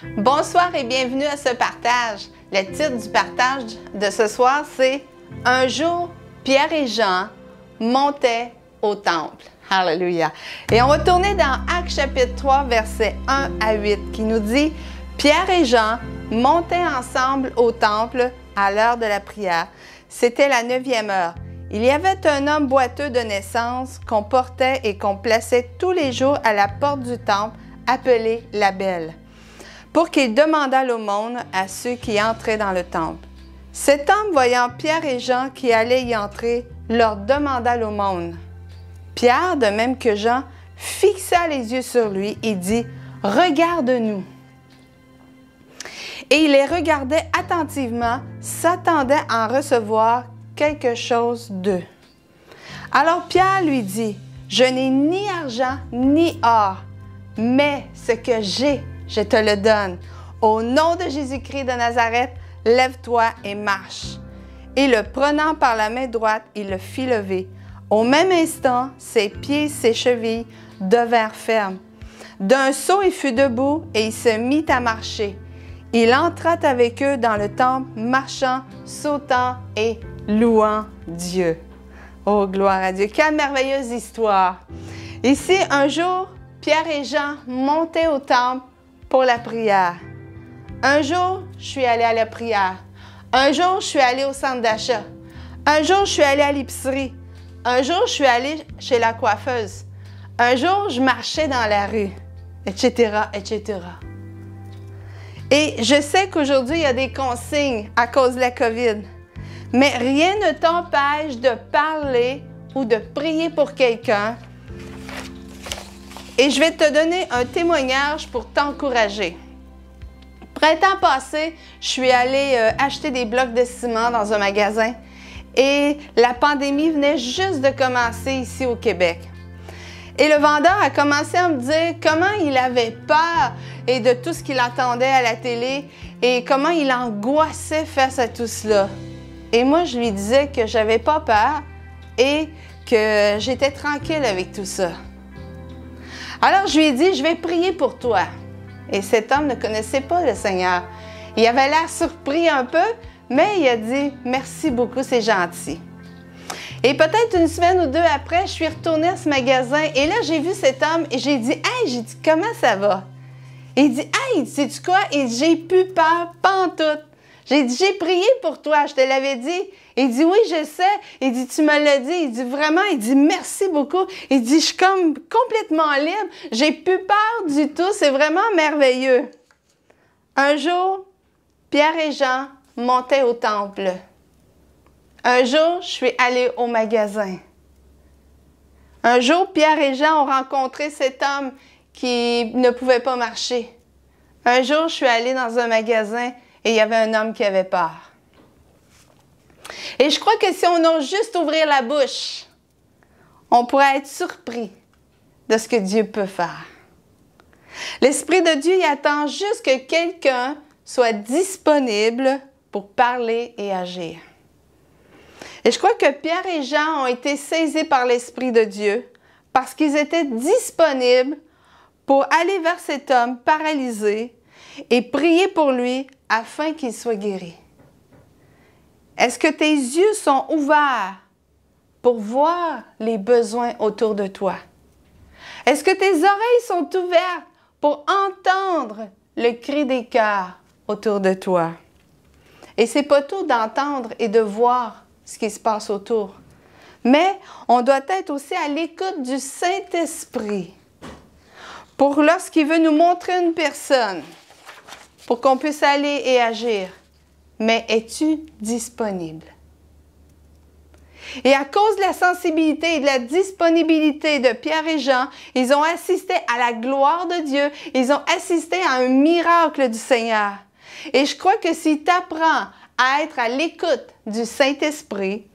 Bonsoir et bienvenue à ce partage. Le titre du partage de ce soir, c'est « Un jour, Pierre et Jean montaient au temple ». Alléluia. Et on va tourner dans Actes chapitre 3, versets 1 à 8, qui nous dit « Pierre et Jean montaient ensemble au temple à l'heure de la prière. C'était la 9e heure. Il y avait un homme boiteux de naissance qu'on portait et qu'on plaçait tous les jours à la porte du temple, appelé la Belle, pour qu'il demandât l'aumône à ceux qui entraient dans le temple. Cet homme, voyant Pierre et Jean qui allaient y entrer, leur demanda l'aumône. Pierre, de même que Jean, fixa les yeux sur lui et dit « Regarde-nous ». Et il les regardait attentivement, s'attendait à en recevoir quelque chose d'eux. Alors Pierre lui dit « Je n'ai ni argent ni or, mais ce que j'ai, je te le donne. Au nom de Jésus-Christ de Nazareth, lève-toi et marche. » Et le prenant par la main droite, il le fit lever. Au même instant, ses pieds et ses chevilles devinrent fermes. D'un saut, il fut debout et il se mit à marcher. Il entra avec eux dans le temple, marchant, sautant et louant Dieu. Oh, gloire à Dieu! Quelle merveilleuse histoire! Ici, un jour, Pierre et Jean montaient au temple pour la prière. Un jour, je suis allée à la prière. Un jour, je suis allée au centre d'achat. Un jour, je suis allée à l'épicerie. Un jour, je suis allée chez la coiffeuse. Un jour, je marchais dans la rue, etc., etc. Et je sais qu'aujourd'hui, il y a des consignes à cause de la COVID. Mais rien ne t'empêche de parler ou de prier pour quelqu'un. Et je vais te donner un témoignage pour t'encourager. Printemps passé, je suis allée acheter des blocs de ciment dans un magasin et la pandémie venait juste de commencer ici au Québec. Et le vendeur a commencé à me dire comment il avait peur et de tout ce qu'il entendait à la télé et comment il angoissait face à tout cela. Et moi, je lui disais que j'avais pas peur et que j'étais tranquille avec tout ça. Alors, je lui ai dit, je vais prier pour toi. Et cet homme ne connaissait pas le Seigneur. Il avait l'air surpris un peu, mais il a dit, merci beaucoup, c'est gentil. Et peut-être une semaine ou deux après, je suis retournée à ce magasin et là, j'ai vu cet homme et j'ai dit, hey, j'ai dit, comment ça va? Et il dit, hey, sais-tu quoi? Et j'ai plus peur, pantoute. J'ai dit, j'ai prié pour toi, je te l'avais dit. Il dit, oui, je sais. Il dit, tu me l'as dit. Il dit, vraiment, il dit, merci beaucoup. Il dit, je suis comme complètement libre. J'ai plus peur du tout. C'est vraiment merveilleux. Un jour, Pierre et Jean montaient au temple. Un jour, je suis allée au magasin. Un jour, Pierre et Jean ont rencontré cet homme qui ne pouvait pas marcher. Un jour, je suis allée dans un magasin et il y avait un homme qui avait peur. Et je crois que si on ose juste ouvrir la bouche, on pourrait être surpris de ce que Dieu peut faire. L'Esprit de Dieu, il attend juste que quelqu'un soit disponible pour parler et agir. Et je crois que Pierre et Jean ont été saisis par l'Esprit de Dieu parce qu'ils étaient disponibles pour aller vers cet homme paralysé et prier pour lui afin qu'il soit guéri. Est-ce que tes yeux sont ouverts pour voir les besoins autour de toi? Est-ce que tes oreilles sont ouvertes pour entendre le cri des cœurs autour de toi? Et c'est pas tout d'entendre et de voir ce qui se passe autour. Mais on doit être aussi à l'écoute du Saint-Esprit pour lorsqu'il veut nous montrer une personne, pour qu'on puisse aller et agir. Mais es-tu disponible? Et à cause de la sensibilité et de la disponibilité de Pierre et Jean, ils ont assisté à la gloire de Dieu, ils ont assisté à un miracle du Seigneur. Et je crois que si tu apprends à être à l'écoute du Saint-Esprit,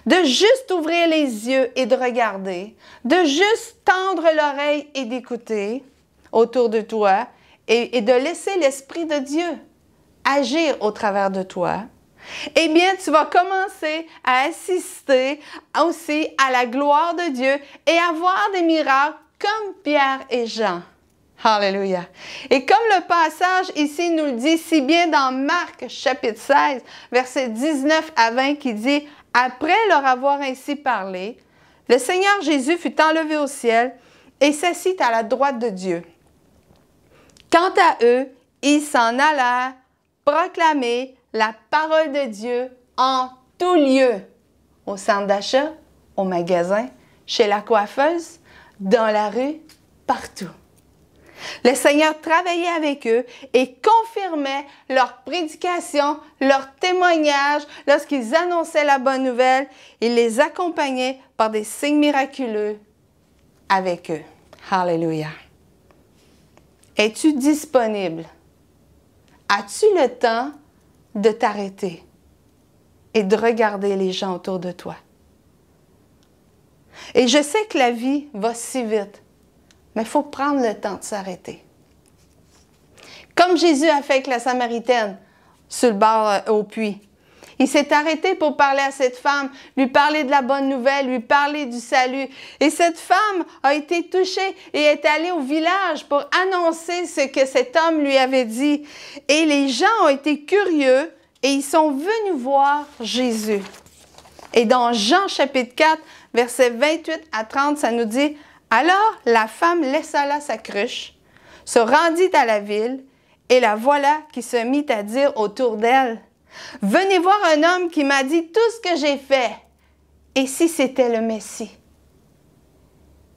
de juste ouvrir les yeux et de regarder, de juste tendre l'oreille et d'écouter autour de toi et de laisser l'Esprit de Dieu agir au travers de toi, eh bien, tu vas commencer à assister aussi à la gloire de Dieu et à voir des miracles comme Pierre et Jean Alléluia. Et comme le passage ici nous le dit si bien dans Marc chapitre 16, versets 19 à 20 qui dit « Après leur avoir ainsi parlé, le Seigneur Jésus fut enlevé au ciel et s'assit à la droite de Dieu. Quant à eux, ils s'en allèrent proclamer la parole de Dieu en tout lieu, au centre d'achat, au magasin, chez la coiffeuse, dans la rue, partout. » Le Seigneur travaillait avec eux et confirmait leur prédication, leur témoignage lorsqu'ils annonçaient la bonne nouvelle. Il les accompagnait par des signes miraculeux avec eux. Alléluia. Es-tu disponible? As-tu le temps de t'arrêter et de regarder les gens autour de toi? Et je sais que la vie va si vite. Mais il faut prendre le temps de s'arrêter. Comme Jésus a fait avec la Samaritaine sur le bord au puits. Il s'est arrêté pour parler à cette femme, lui parler de la bonne nouvelle, lui parler du salut. Et cette femme a été touchée et est allée au village pour annoncer ce que cet homme lui avait dit. Et les gens ont été curieux et ils sont venus voir Jésus. Et dans Jean chapitre 4, versets 28 à 30, ça nous dit « Alors la femme laissa là sa cruche, se rendit à la ville, et la voilà qui se mit à dire autour d'elle, « Venez voir un homme qui m'a dit tout ce que j'ai fait. Et si c'était le Messie?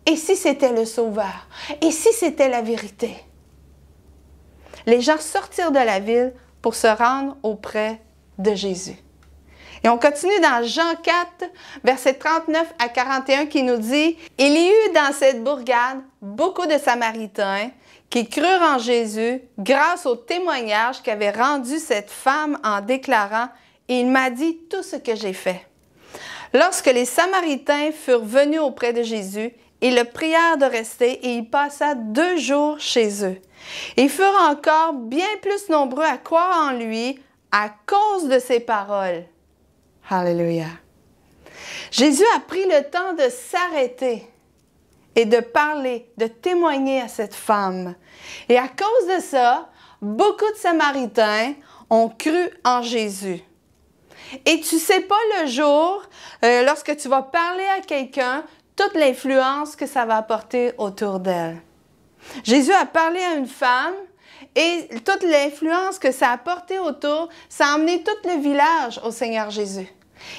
Et si c'était le Sauveur? Et si c'était la vérité? » Les gens sortirent de la ville pour se rendre auprès de Jésus. Et on continue dans Jean 4, versets 39 à 41 qui nous dit « Il y eut dans cette bourgade beaucoup de Samaritains qui crurent en Jésus grâce au témoignage qu'avait rendu cette femme en déclarant « Il m'a dit tout ce que j'ai fait. » Lorsque les Samaritains furent venus auprès de Jésus, ils le prièrent de rester et il passa 2 jours chez eux. Ils furent encore bien plus nombreux à croire en lui à cause de ses paroles. Alléluia. Jésus a pris le temps de s'arrêter et de parler, de témoigner à cette femme. Et à cause de ça, beaucoup de Samaritains ont cru en Jésus. Et tu ne sais pas le jour, lorsque tu vas parler à quelqu'un, toute l'influence que ça va apporter autour d'elle. Jésus a parlé à une femme et toute l'influence que ça a apporté autour, ça a emmené tout le village au Seigneur Jésus.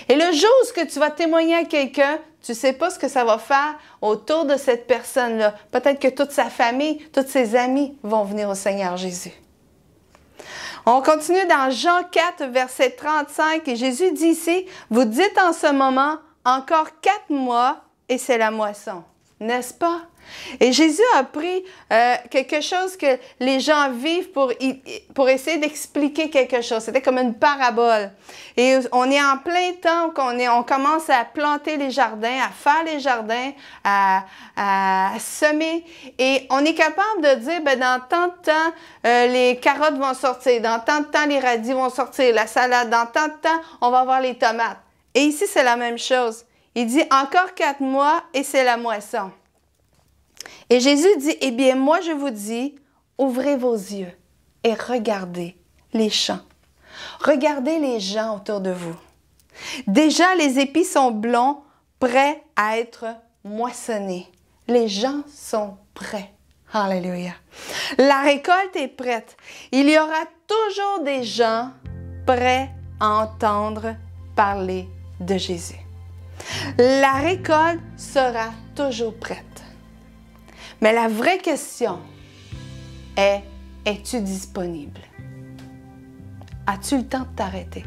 Et le jour où tu vas témoigner à quelqu'un, tu ne sais pas ce que ça va faire autour de cette personne-là. Peut-être que toute sa famille, tous ses amis vont venir au Seigneur Jésus. On continue dans Jean 4, verset 35, et Jésus dit ici, « Vous dites en ce moment, encore 4 mois et c'est la moisson. » N'est-ce pas? Et Jésus a pris quelque chose que les gens vivent pour essayer d'expliquer quelque chose. C'était comme une parabole. Et on est en plein temps qu'on commence à planter les jardins, à faire les jardins, à semer. Et on est capable de dire, ben, dans tant de temps, les carottes vont sortir. Dans tant de temps, les radis vont sortir. La salade. Dans tant de temps, on va avoir les tomates. Et ici, c'est la même chose. Il dit, encore 4 mois et c'est la moisson. Et Jésus dit, eh bien, moi je vous dis, ouvrez vos yeux et regardez les champs. Regardez les gens autour de vous. Déjà, les épis sont blonds, prêts à être moissonnés. Les gens sont prêts. Alléluia. La récolte est prête. Il y aura toujours des gens prêts à entendre parler de Jésus. La récolte sera toujours prête. Mais la vraie question est, es-tu disponible? As-tu le temps de t'arrêter?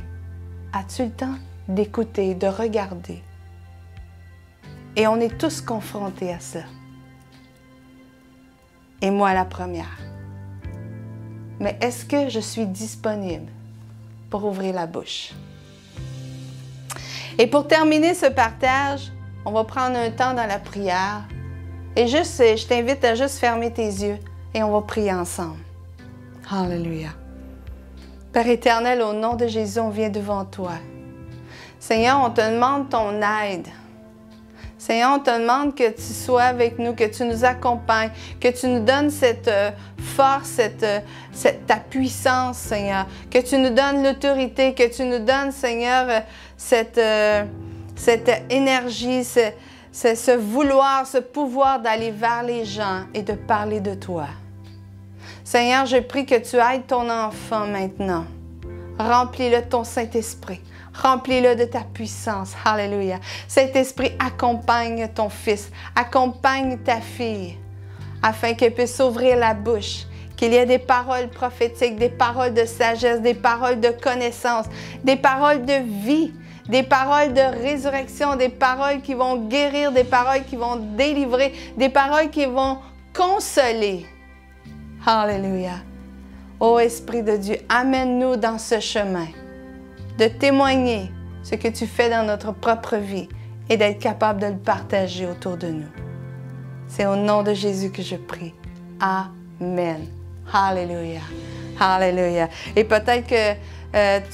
As-tu le temps d'écouter, de regarder? Et on est tous confrontés à ça. Et moi la première. Mais est-ce que je suis disponible pour ouvrir la bouche? Et pour terminer ce partage, on va prendre un temps dans la prière. Et je t'invite à juste fermer tes yeux et on va prier ensemble. Alléluia. Père éternel, au nom de Jésus, on vient devant toi. Seigneur, on te demande ton aide. Seigneur, on te demande que tu sois avec nous, que tu nous accompagnes, que tu nous donnes cette force, ta puissance, Seigneur. Que tu nous donnes l'autorité, que tu nous donnes, Seigneur, cette énergie, ce vouloir, ce pouvoir d'aller vers les gens et de parler de toi. Seigneur, je prie que tu aides ton enfant maintenant. Remplis-le de ton Saint-Esprit. Remplis-le de ta puissance. Alléluia. Saint-Esprit, accompagne ton fils, accompagne ta fille, afin qu'elle puisse ouvrir la bouche, qu'il y ait des paroles prophétiques, des paroles de sagesse, des paroles de connaissance, des paroles de vie, des paroles de résurrection, des paroles qui vont guérir, des paroles qui vont délivrer, des paroles qui vont consoler. Alléluia. Ô Esprit de Dieu, amène-nous dans ce chemin de témoigner ce que tu fais dans notre propre vie et d'être capable de le partager autour de nous. C'est au nom de Jésus que je prie. Amen. Alléluia. Alléluia. Et peut-être que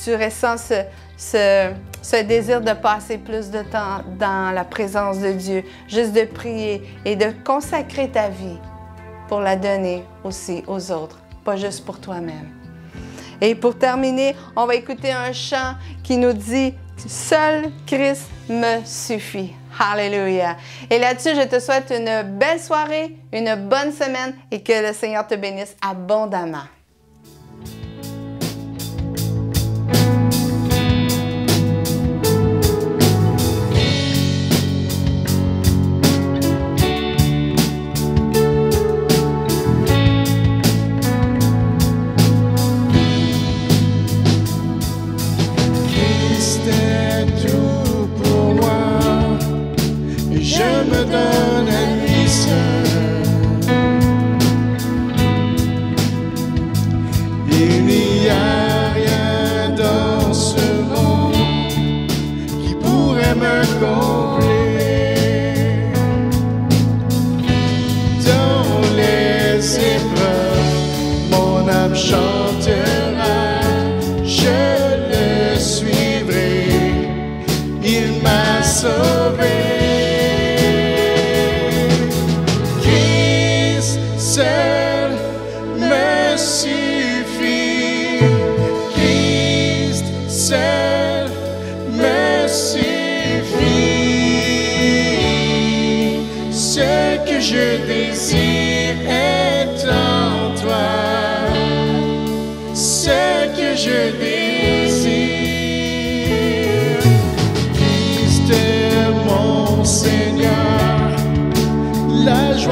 tu ressens ce désir de passer plus de temps dans la présence de Dieu, juste de prier et de consacrer ta vie pour la donner aussi aux autres, pas juste pour toi-même. Et pour terminer, on va écouter un chant qui nous dit « Seul Christ me suffit ». Alléluia. Et là-dessus, je te souhaite une belle soirée, une bonne semaine et que le Seigneur te bénisse abondamment.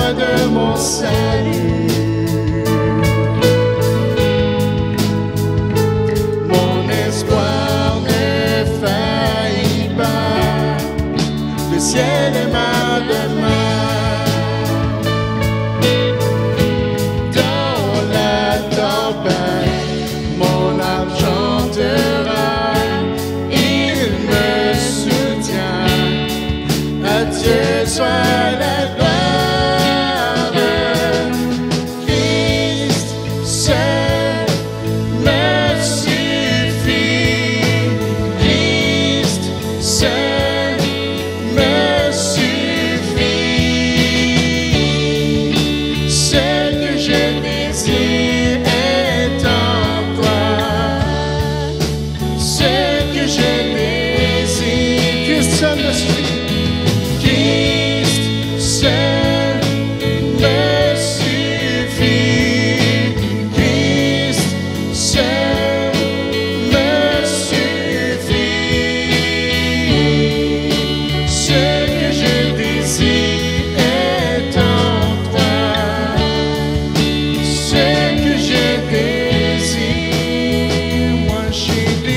De mon salut, mon espoir ne faillit pas, le ciel est ma demeure. Dans la tempête, mon âme chantera, il me soutient, à Dieu soit la gloire.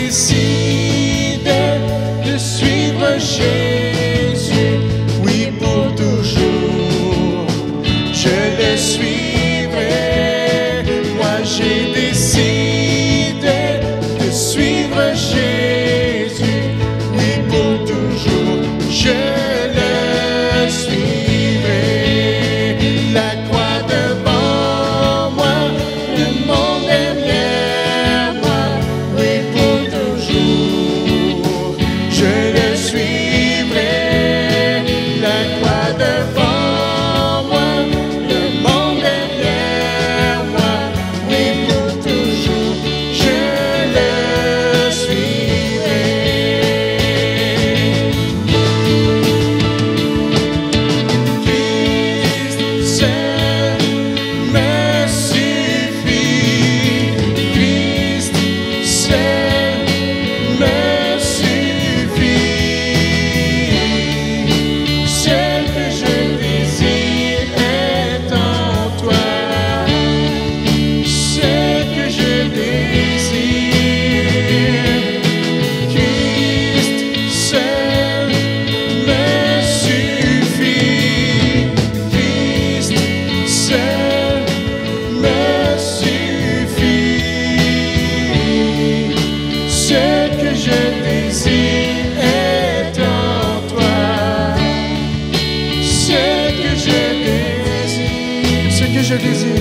Décide de suivre Jésus. je désire